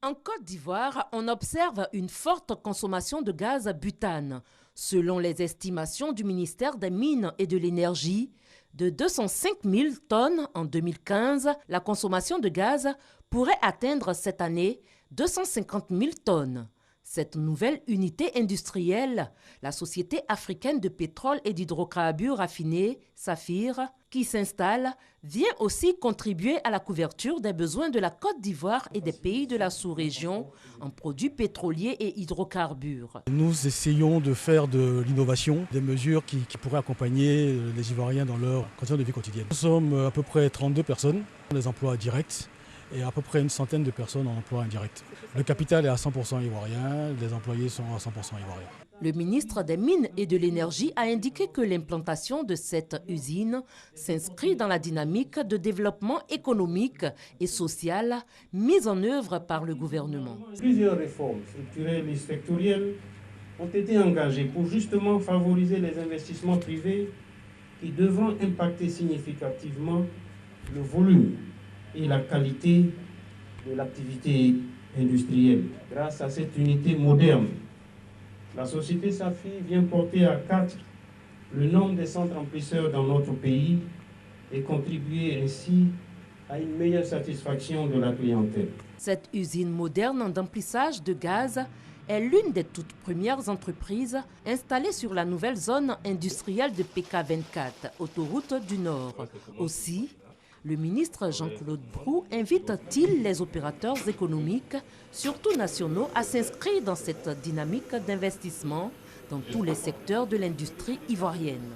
En Côte d'Ivoire, on observe une forte consommation de gaz butane. Selon les estimations du ministère des Mines et de l'Énergie, de 205 000 tonnes en 2015, la consommation de gaz pourrait atteindre cette année 250 000 tonnes. Cette nouvelle unité industrielle, la Société africaine de pétrole et d'hydrocarbures raffinés, SAFIR, qui s'installe, vient aussi contribuer à la couverture des besoins de la Côte d'Ivoire et des pays de la sous-région en produits pétroliers et hydrocarbures. Nous essayons de faire de l'innovation, des mesures qui pourraient accompagner les Ivoiriens dans leur conditions de vie quotidienne. Nous sommes à peu près 32 personnes, des emplois directs, et à peu près une centaine de personnes en emploi indirect. Le capital est à 100% ivoirien, les employés sont à 100% ivoiriens. Le ministre des Mines et de l'Énergie a indiqué que l'implantation de cette usine s'inscrit dans la dynamique de développement économique et social mise en œuvre par le gouvernement. Plusieurs réformes structurelles et sectorielles ont été engagées pour justement favoriser les investissements privés qui devront impacter significativement le volume et la qualité de l'activité industrielle. Grâce à cette unité moderne, la société SAFIR vient porter à 4 le nombre des centres remplisseurs dans notre pays et contribuer ainsi à une meilleure satisfaction de la clientèle. Cette usine moderne d'emplissage de gaz est l'une des toutes premières entreprises installées sur la nouvelle zone industrielle de PK24, autoroute du Nord. Aussi, le ministre Jean-Claude Brou invite-t-il les opérateurs économiques, surtout nationaux, à s'inscrire dans cette dynamique d'investissement dans tous les secteurs de l'industrie ivoirienne.